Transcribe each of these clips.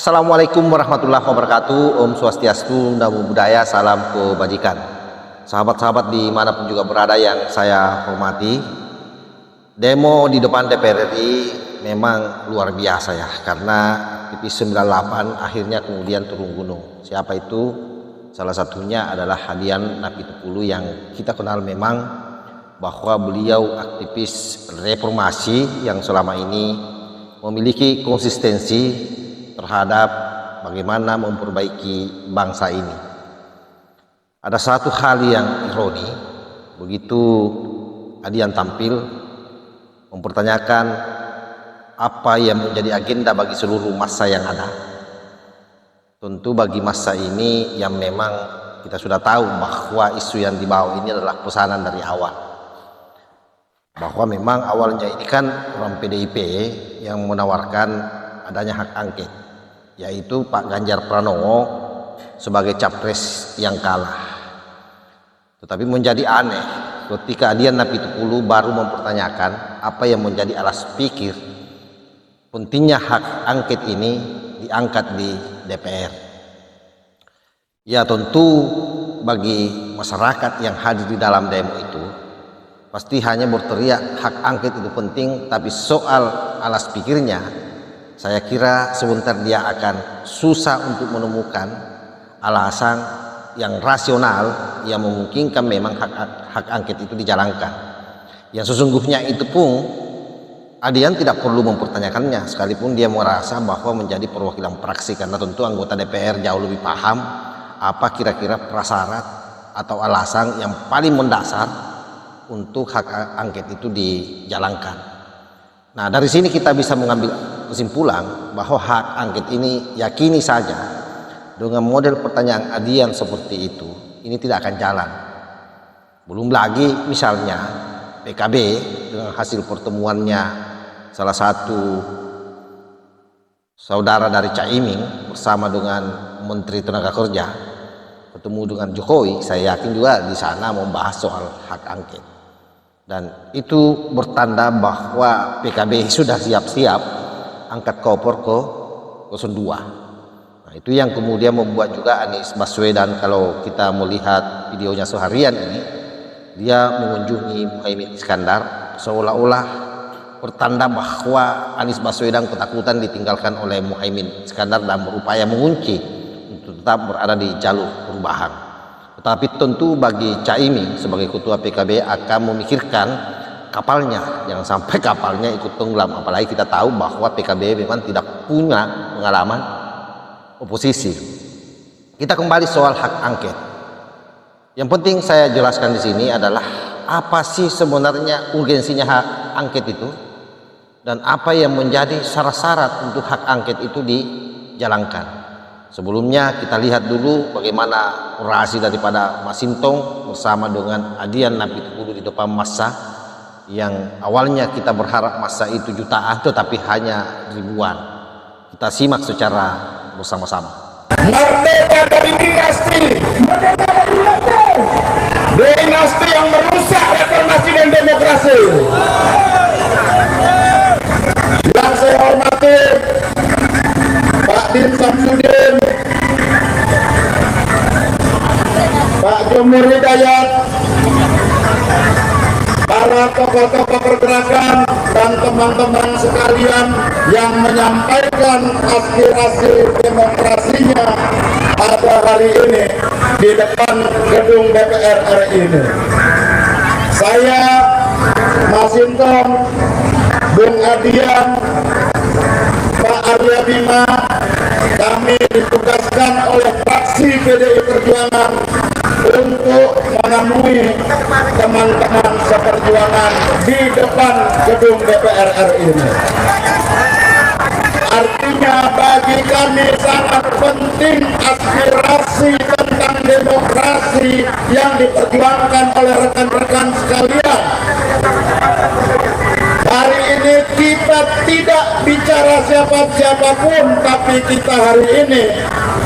Assalamualaikum warahmatullahi wabarakatuh. Om Swastiastu, Namo Buddhaya, salam kebajikan. Sahabat-sahabat dimanapun juga berada yang saya hormati, demo di depan DPR RI memang luar biasa ya, karena aktivis 98 akhirnya kemudian turun gunung. Siapa itu? Salah satunya adalah Adian Napitupulu yang kita kenal memang bahwa beliau aktivis reformasi yang selama ini memiliki konsistensi terhadap bagaimana memperbaiki bangsa ini. Ada satu hal yang ironi, begitu Adian tampil mempertanyakan apa yang menjadi agenda bagi seluruh massa yang ada. Tentu bagi massa ini yang memang kita sudah tahu bahwa isu yang dibawa ini adalah pesanan dari awal, bahwa memang awalnya ini kan orang PDIP yang menawarkan adanya hak angket, yaitu Pak Ganjar Pranowo sebagai capres yang kalah. Tetapi menjadi aneh ketika Adian Napitupulu baru mempertanyakan apa yang menjadi alas pikir pentingnya hak angket ini diangkat di DPR. Ya tentu bagi masyarakat yang hadir di dalam demo itu pasti hanya berteriak hak angket itu penting, tapi soal alas pikirnya saya kira sebentar dia akan susah untuk menemukan alasan yang rasional yang memungkinkan memang hak angket itu dijalankan. Yang sesungguhnya itu pun Adian tidak perlu mempertanyakannya, sekalipun dia merasa bahwa menjadi perwakilan praksi, karena tentu anggota DPR jauh lebih paham apa kira-kira prasyarat atau alasan yang paling mendasar untuk hak angket itu dijalankan. Nah, dari sini kita bisa mengambil kesimpulan bahwa hak angket ini yakini saja dengan model pertanyaan Adian seperti itu, ini tidak akan jalan. Belum lagi misalnya PKB dengan hasil pertemuannya salah satu saudara dari Caimin bersama dengan Menteri Tenaga Kerja bertemu dengan Jokowi, saya yakin juga di sana membahas soal hak angket. Dan itu bertanda bahwa PKB sudah siap-siap angkat koper ke 02. Nah, itu yang kemudian membuat juga Anies Baswedan, kalau kita melihat videonya seharian ini, dia mengunjungi Muhaimin Iskandar seolah-olah pertanda bahwa Anies Baswedan ketakutan ditinggalkan oleh Muhaimin Iskandar dan berupaya mengunci untuk tetap berada di jalur perubahan. Tetapi tentu bagi Caimin sebagai ketua PKB akan memikirkan kapalnya, jangan sampai kapalnya ikut tenggelam. Apalagi kita tahu bahwa PKB memang tidak punya pengalaman oposisi. Kita kembali soal hak angket. Yang penting saya jelaskan di sini adalah apa sih sebenarnya urgensinya hak angket itu, dan apa yang menjadi syarat-syarat untuk hak angket itu dijalankan. Sebelumnya kita lihat dulu bagaimana orasi daripada Mas Sintong bersama dengan Adian Napitupulu di depan massa, yang awalnya kita berharap massa itu jutaan tetapi hanya ribuan. Kita simak secara bersama-sama. Merdeka dari dinasti, dinasti yang merusak reformasi dan demokrasi. Yang saya hormati Pak Din Samsudin, Pak Jumur Hidayat, para tokoh-tokoh pergerakan dan teman-teman sekalian yang menyampaikan aspirasi demokrasinya pada hari ini di depan gedung DPR RI ini. Saya, Mas Sintong, Bung Adian, Pak Arya Bima, kami ditugaskan oleh fraksi PDI Perjuangan untuk menemui teman-teman seperjuangan di depan gedung DPR RI ini. Artinya bagi kami sangat penting aspirasi tentang demokrasi yang diperjuangkan oleh rekan-rekan sekalian. Hari ini kita tidak bicara siapapun, tapi kita hari ini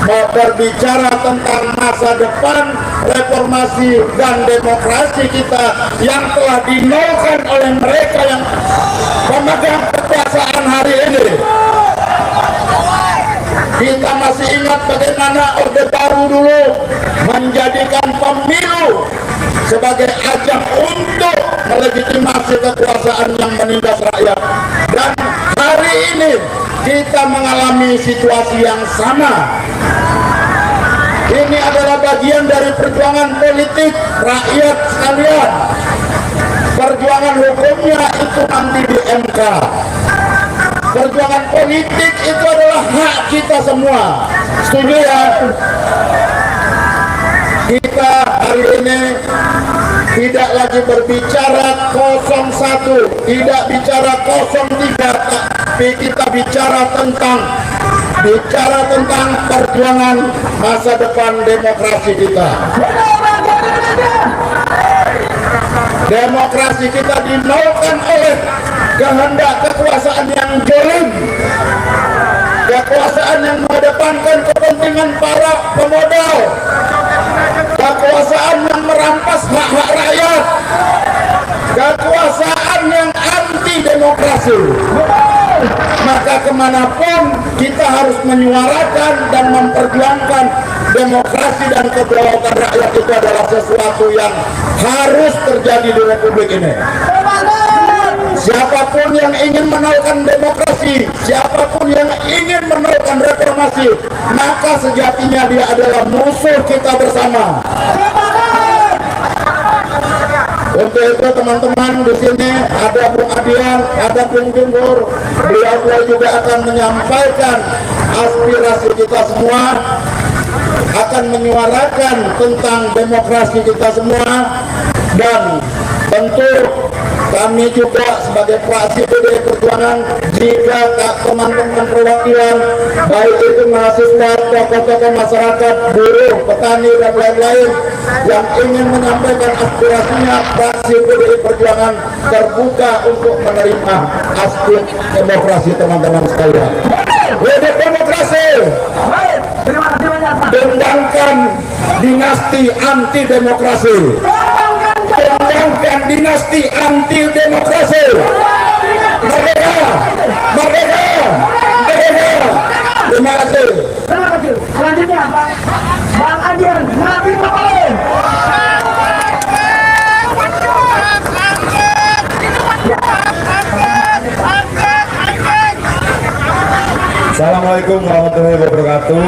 mau berbicara tentang masa depan reformasi dan demokrasi kita yang telah dinolkan oleh mereka yang memegang kekuasaan hari ini. Kita masih ingat bagaimana Orde Baru dulu menjadikan pemilu sebagai ajang untuk melegitimasi kekuasaan yang menindas rakyat. Dan hari ini kita mengalami situasi yang sama. Ini adalah bagian dari perjuangan politik rakyat sekalian. Perjuangan hukumnya itu nanti di MK. Perjuangan politik itu adalah hak kita semua. Setuju ya? Kita hari ini tidak lagi berbicara 01, tidak bicara 03, tapi kita bicara tentang perjuangan masa depan demokrasi kita. Demokrasi kita dimaukan oleh kehendak kekuasaan yang zalim, kekuasaan yang mengedepankan kepentingan para pemodal, kekuasaan yang merampas hak-hak rakyat, kekuasaan yang anti demokrasi. Maka kemanapun kita harus menyuarakan dan memperjuangkan demokrasi dan kedaulatan rakyat itu adalah sesuatu yang harus terjadi di Republik ini. Siapapun yang ingin menaikkan demokrasi, siapapun yang ingin menaikkan reformasi, maka sejatinya dia adalah musuh kita bersama. Untuk itu teman-teman di sini ada Bung Adian, ada Bung Junggur, beliau juga akan menyampaikan aspirasi kita semua, akan menyuarakan tentang demokrasi kita semua, dan tentu kami juga sebagai fraksi PDI Perjuangan, jika teman-teman perwakilan baik itu mahasiswa, tokoh-tokoh masyarakat, buruh, petani dan lain-lain yang ingin menyampaikan aspirasinya, fraksi PDI Perjuangan terbuka untuk menerima aspirasi demokrasi teman-teman sekalian. Hidup demokrasi! Dendangkan dinasti anti demokrasi. Dendangkan dinasti anti demokrasi. Merdeka! Merdeka! Merdeka! Terima kasih. Terima kasih. Selanjutnya Bang Adian, Nabi Kapal. Assalamualaikum warahmatullahi wabarakatuh.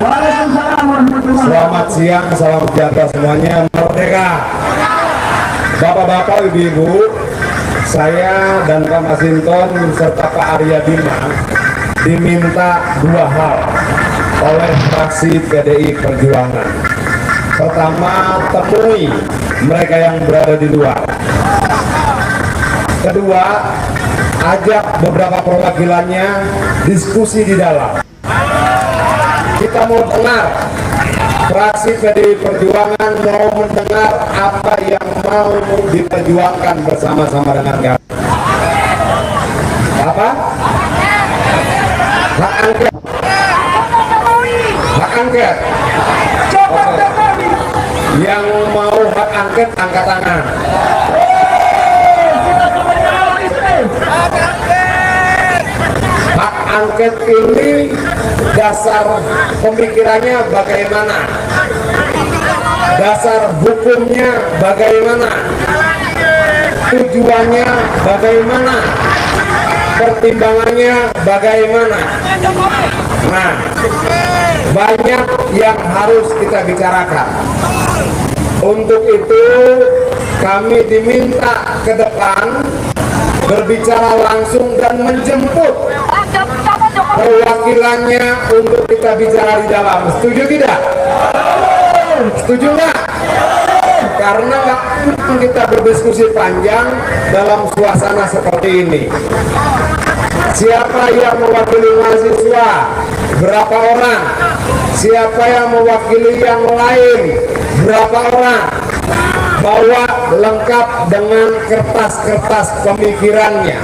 Waalaikumsalam warahmatullahi wabarakatuh. Selamat siang, salam sejahtera semuanya. Merdeka. Bapak-bapak, ibu-ibu, saya dan Pak Masinton serta Pak Arya Bima diminta dua hal oleh fraksi PDI Perjuangan. Pertama, temui mereka yang berada di luar. Kedua, ajak beberapa perwakilannya diskusi di dalam. Kita mau dengar, fraksi PDI Perjuangan mau mendengar apa yang mau diperjuangkan bersama-sama dengan kami. Apa? Hak angket. Hak angket. Yang mau hak angket angkat tangan. Hak angket ini dasar pemikirannya bagaimana, dasar hukumnya bagaimana, tujuannya bagaimana, pertimbangannya bagaimana. Nah, banyak yang harus kita bicarakan. Untuk itu kami diminta ke depan berbicara langsung dan menjemput perwakilannya untuk kita bicara di dalam. Setuju tidak? Setuju nggak? Karena nggak mungkin kita berdiskusi panjang dalam suasana seperti ini. Siapa yang mewakili mahasiswa? Berapa orang? Siapa yang mewakili yang lain? Berapa orang? Bawa lengkap dengan kertas-kertas pemikirannya.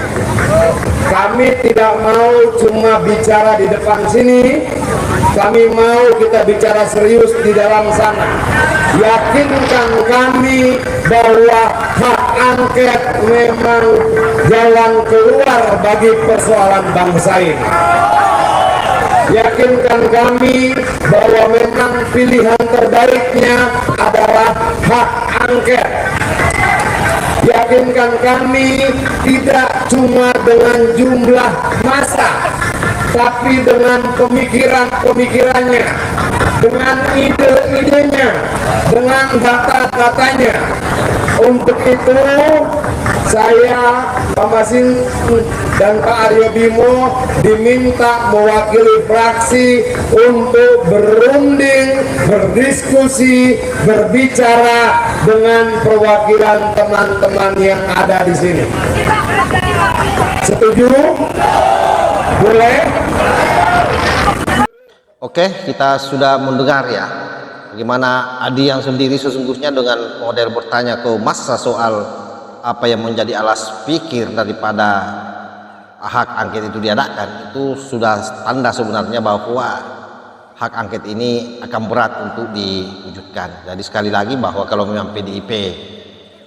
Kami tidak mau cuma bicara di depan sini, kami mau kita bicara serius di dalam sana. Yakinkan kami bahwa hak angket memang jalan keluar bagi persoalan bangsa ini. yakinkan kami bahwa memang pilihan terbaiknya adalah hak angket. Yakinkan kami tidak cuma dengan jumlah massa, tapi dengan pemikirannya, dengan ide-idenya, dengan data-datanya. Untuk itu saya, Pak Masin dan Pak Aryo Bimo diminta mewakili fraksi untuk berunding, berdiskusi, berbicara dengan perwakilan teman-teman yang ada di sini. Setuju? Boleh? Oke, kita sudah mendengar ya bagaimana Adi yang sendiri sesungguhnya dengan model bertanya ke massa soal apa yang menjadi alas pikir daripada hak angket itu diadakan, itu sudah tanda sebenarnya bahwa hak angket ini akan berat untuk diwujudkan. Jadi sekali lagi bahwa kalau memang PDIP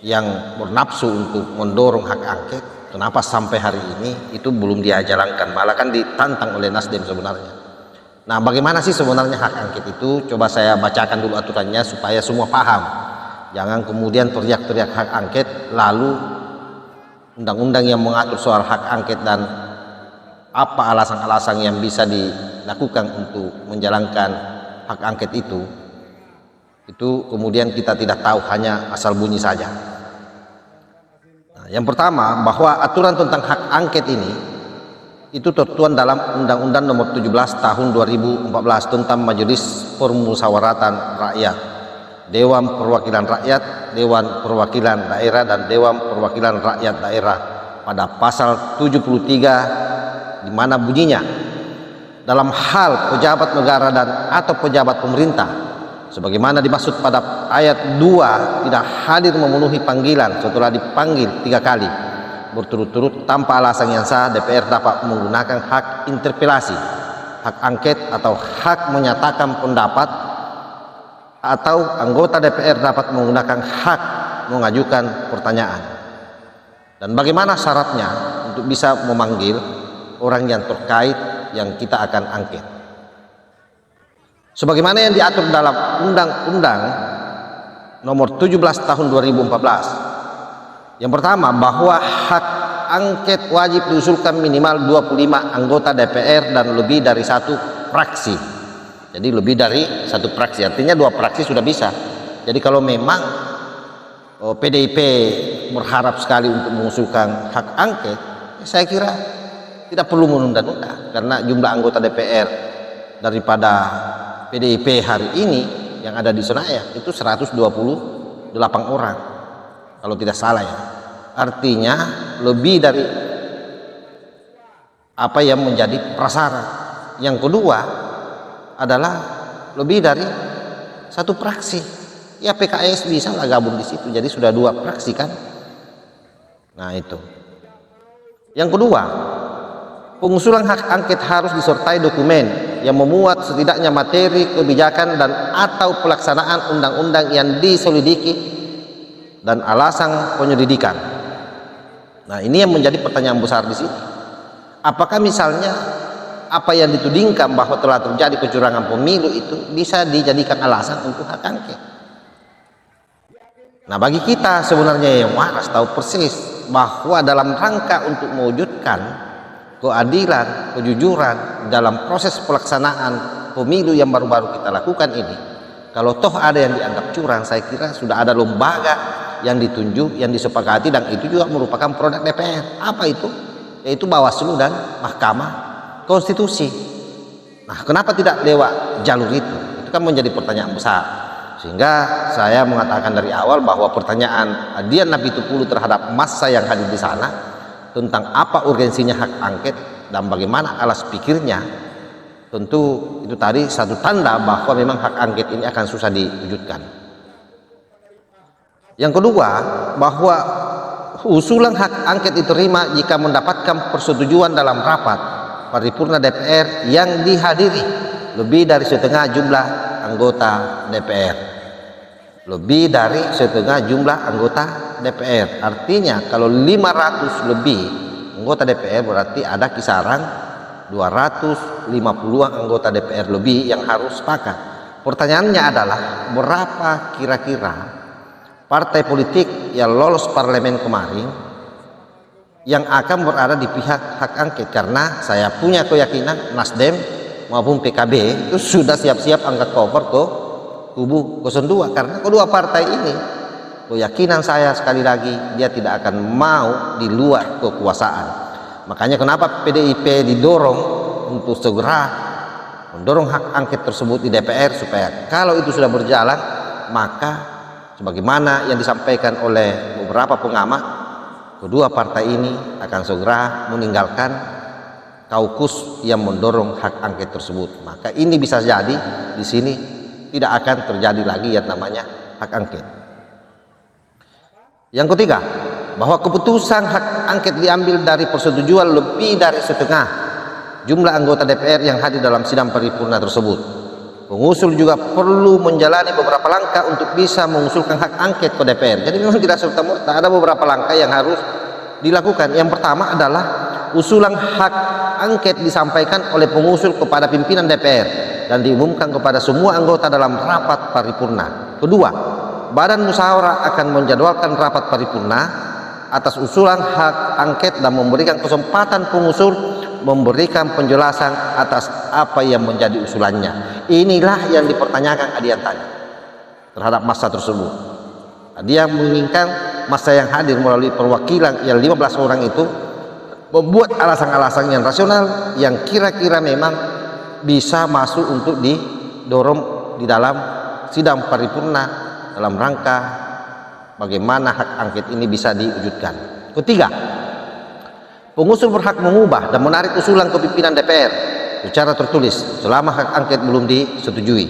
yang bernafsu untuk mendorong hak angket, kenapa sampai hari ini itu belum dia jalankan, malah kan ditantang oleh Nasdem sebenarnya. Nah, bagaimana sih sebenarnya hak angket itu? Coba saya bacakan dulu aturannya supaya semua paham. Jangan kemudian teriak-teriak hak angket lalu undang-undang yang mengatur soal hak angket dan apa alasan-alasan yang bisa dilakukan untuk menjalankan hak angket itu kemudian kita tidak tahu, hanya asal bunyi saja. Nah, yang pertama, bahwa aturan tentang hak angket ini itu tertuang dalam Undang-Undang Nomor 17 Tahun 2014 tentang Majelis Permusyawaratan Rakyat, Dewan Perwakilan Rakyat, Dewan Perwakilan Daerah, dan Dewan Perwakilan Rakyat Daerah pada pasal 73, di mana bunyinya, dalam hal pejabat negara dan atau pejabat pemerintah sebagaimana dimaksud pada ayat 2 tidak hadir memenuhi panggilan setelah dipanggil 3 kali berturut-turut tanpa alasan yang sah, DPR dapat menggunakan hak interpelasi, hak angket, atau hak menyatakan pendapat, atau anggota DPR dapat menggunakan hak mengajukan pertanyaan. Dan bagaimana syaratnya untuk bisa memanggil orang yang terkait yang kita akan angket? Sebagaimana yang diatur dalam Undang-Undang Nomor 17 Tahun 2014. Yang pertama, bahwa hak angket wajib diusulkan minimal 25 anggota DPR dan lebih dari 1 fraksi. Jadi lebih dari 1 fraksi, artinya 2 fraksi sudah bisa. Jadi kalau memang PDIP berharap sekali untuk mengusulkan hak angket, saya kira tidak perlu menunda-nunda, karena jumlah anggota DPR daripada PDIP hari ini yang ada di Senayan itu 128 orang kalau tidak salah ya. Artinya lebih dari apa yang menjadi prasyarat. Yang kedua adalah lebih dari 1 fraksi. Ya PKS bisa lah gabung di situ, jadi sudah 2 fraksi kan. Nah itu. Yang kedua, pengusulan hak angket harus disertai dokumen yang memuat setidaknya materi kebijakan dan atau pelaksanaan undang-undang yang diselidiki dan alasan penyelidikan. Nah, ini yang menjadi pertanyaan besar di sini. Apakah misalnya apa yang ditudingkan bahwa telah terjadi kecurangan pemilu itu bisa dijadikan alasan untuk hak angket? Nah, bagi kita sebenarnya yang waras tahu persis bahwa dalam rangka untuk mewujudkan keadilan, kejujuran dalam proses pelaksanaan pemilu yang baru-baru kita lakukan ini, kalau toh ada yang dianggap curang, saya kira sudah ada lembaga yang ditunjuk, yang disepakati, dan itu juga merupakan produk DPR. Apa itu? Yaitu Bawaslu dan Mahkamah Konstitusi. Nah, kenapa tidak lewat jalur itu? Itu kan menjadi pertanyaan besar. Sehingga saya mengatakan dari awal bahwa pertanyaan Adian Napitupulu terhadap massa yang hadir di sana tentang apa urgensinya hak angket dan bagaimana alas pikirnya, tentu itu tadi satu tanda bahwa memang hak angket ini akan susah diwujudkan. Yang kedua, bahwa usulan hak angket diterima jika mendapatkan persetujuan dalam rapat paripurna DPR yang dihadiri lebih dari setengah jumlah anggota DPR. Lebih dari setengah jumlah anggota DPR. Artinya kalau 500 lebih anggota DPR berarti ada kisaran 250 anggota DPR lebih yang harus sepakat. Pertanyaannya adalah berapa kira-kira partai politik yang lolos parlemen kemarin yang akan berada di pihak hak angket, karena saya punya keyakinan Nasdem maupun PKB itu sudah siap-siap angkat cover ke kubu 02, karena kedua partai ini keyakinan saya sekali lagi dia tidak akan mau di luar kekuasaan. Makanya kenapa PDIP didorong untuk segera mendorong hak angket tersebut di DPR, supaya kalau itu sudah berjalan maka sebagaimana yang disampaikan oleh beberapa pengamat, kedua partai ini akan segera meninggalkan kaukus yang mendorong hak angket tersebut. Maka ini bisa jadi di sini tidak akan terjadi lagi yang namanya hak angket. Yang ketiga, bahwa keputusan hak angket diambil dari persetujuan lebih dari setengah jumlah anggota DPR yang hadir dalam sidang paripurna tersebut. Pengusul juga perlu menjalani beberapa langkah untuk bisa mengusulkan hak angket ke DPR. Jadi memang tidak serta-merta, ada beberapa langkah yang harus dilakukan. Yang pertama adalah usulan hak angket disampaikan oleh pengusul kepada pimpinan DPR dan diumumkan kepada semua anggota dalam rapat paripurna. Kedua, Badan Musyawarah akan menjadwalkan rapat paripurna atas usulan hak angket dan memberikan kesempatan pengusul memberikan penjelasan atas apa yang menjadi usulannya. Inilah yang dipertanyakan Adian tadi terhadap massa tersebut. Dia menginginkan massa yang hadir melalui perwakilan yang 15 orang itu membuat alasan-alasan yang rasional yang kira-kira memang bisa masuk untuk didorong di dalam sidang paripurna dalam rangka bagaimana hak angket ini bisa diwujudkan. Ketiga, pengusul berhak mengubah dan menarik usulan ke pimpinan DPR secara tertulis selama hak angket belum disetujui.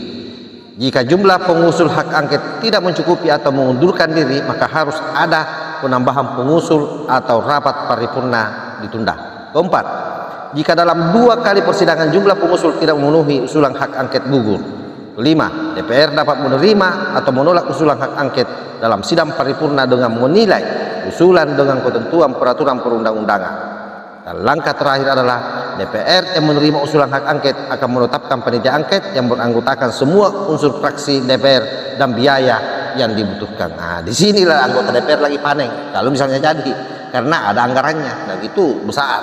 Jika jumlah pengusul hak angket tidak mencukupi atau mengundurkan diri, maka harus ada penambahan pengusul atau rapat paripurna ditunda. Keempat, jika dalam 2 kali persidangan jumlah pengusul tidak memenuhi usulan hak angket gugur. Kelima, DPR dapat menerima atau menolak usulan hak angket dalam sidang paripurna dengan menilai usulan dengan ketentuan peraturan perundang-undangan. Dan langkah terakhir adalah DPR yang menerima usulan hak angket akan menetapkan panitia angket yang beranggotakan semua unsur fraksi DPR dan biaya yang dibutuhkan. Nah, disinilah anggota DPR lagi panik kalau misalnya jadi, karena ada anggarannya dan itu besar.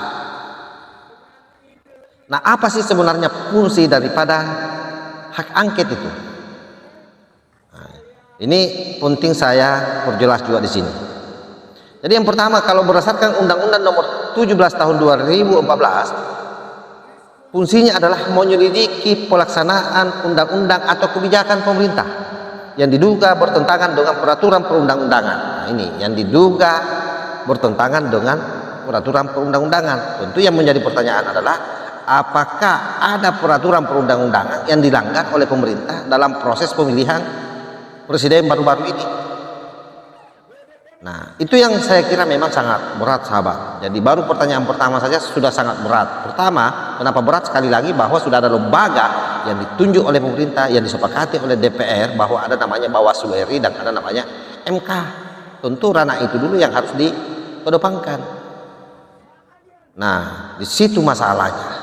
Nah, apa sih sebenarnya fungsi daripada hak angket itu? Nah, ini penting saya perjelas juga di sini. Jadi yang pertama, kalau berdasarkan Undang-Undang Nomor 17 Tahun 2014, fungsinya adalah menyelidiki pelaksanaan undang-undang atau kebijakan pemerintah yang diduga bertentangan dengan peraturan perundang-undangan. Nah, ini yang diduga bertentangan dengan peraturan perundang-undangan. Tentu yang menjadi pertanyaan adalah apakah ada peraturan perundang-undangan yang dilanggar oleh pemerintah dalam proses pemilihan presiden baru-baru ini? Nah, itu yang saya kira memang sangat berat, sahabat. Jadi baru pertanyaan pertama saja sudah sangat berat. Pertama, kenapa berat? Sekali lagi bahwa sudah ada lembaga yang ditunjuk oleh pemerintah, yang disepakati oleh DPR, bahwa ada namanya Bawaslu RI dan ada namanya MK. Tentu ranah itu dulu yang harus dikedepankan. Nah, di situ masalahnya.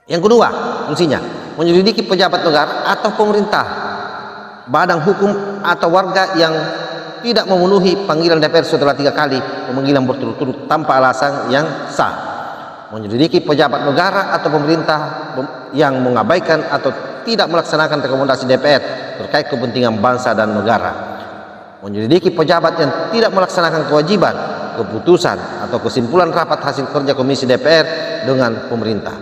Yang kedua, fungsinya menyelidiki pejabat negara atau pemerintah, badan hukum atau warga yang tidak memenuhi panggilan DPR setelah 3 kali pemanggilan berturut-turut tanpa alasan yang sah. Menyelidiki pejabat negara atau pemerintah yang mengabaikan atau tidak melaksanakan rekomendasi DPR terkait kepentingan bangsa dan negara. Menyelidiki pejabat yang tidak melaksanakan kewajiban, keputusan atau kesimpulan rapat hasil kerja Komisi DPR dengan pemerintah.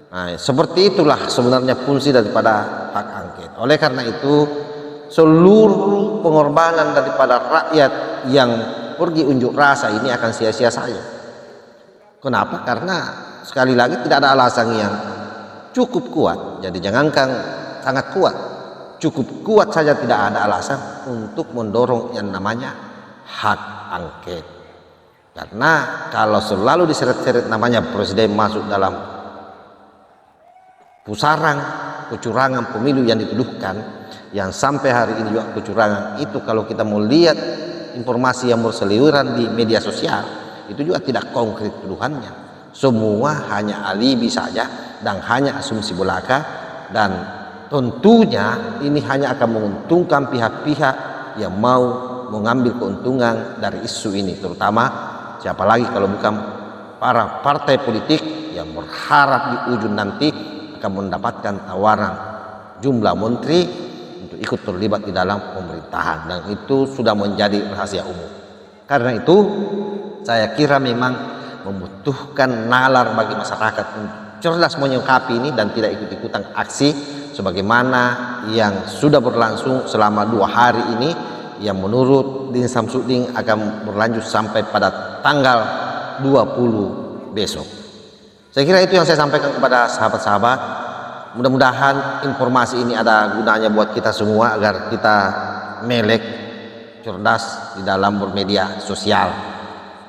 Nah, seperti itulah sebenarnya fungsi daripada hak angket. Oleh karena itu, seluruh pengorbanan daripada rakyat yang pergi unjuk rasa ini akan sia-sia saja. Kenapa? Karena sekali lagi tidak ada alasan yang cukup kuat. Jadi jangankan sangat kuat, cukup kuat saja tidak ada alasan untuk mendorong yang namanya hak angket. Karena kalau selalu diseret-seret namanya presiden masuk dalam pusaran kecurangan pemilu yang dituduhkan, yang sampai hari ini juga kecurangan itu, kalau kita mau lihat informasi yang berseliweran di media sosial, itu juga tidak konkret tuduhannya. semua hanya alibi saja dan hanya asumsi belaka, dan tentunya ini hanya akan menguntungkan pihak-pihak yang mau mengambil keuntungan dari isu ini, terutama siapa lagi kalau bukan para partai politik yang berharap di ujung nanti akan mendapatkan tawaran jumlah menteri untuk ikut terlibat di dalam pemerintahan, dan itu sudah menjadi rahasia umum. Karena itu saya kira memang membutuhkan nalar bagi masyarakat untuk cerdas menyikapi ini dan tidak ikut-ikutan aksi sebagaimana yang sudah berlangsung selama 2 hari ini, yang menurut Din Samsudin akan berlanjut sampai pada tanggal 20 besok. Saya kira itu yang saya sampaikan kepada sahabat-sahabat. Mudah-mudahan informasi ini ada gunanya buat kita semua agar kita melek, cerdas di dalam bermedia sosial,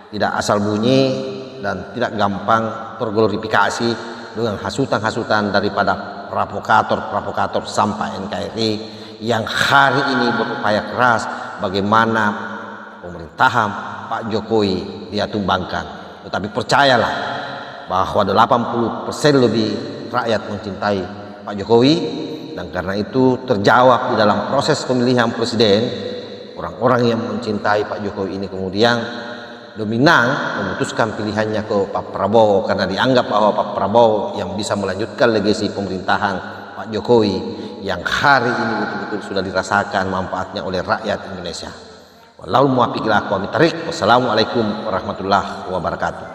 tidak asal bunyi dan tidak gampang terglorifikasi dengan hasutan-hasutan daripada provokator sampah NKRI yang hari ini berupaya keras bagaimana pemerintahan Pak Jokowi dia tumbangkan. Tetapi percayalah bahwa 80% lebih rakyat mencintai Pak Jokowi, dan karena itu terjawab di dalam proses pemilihan presiden. Orang-orang yang mencintai Pak Jokowi ini kemudian dominan memutuskan pilihannya ke Pak Prabowo, karena dianggap bahwa Pak Prabowo yang bisa melanjutkan legasi pemerintahan Pak Jokowi yang hari ini betul-betul sudah dirasakan manfaatnya oleh rakyat Indonesia. Wassalamualaikum warahmatullahi wabarakatuh.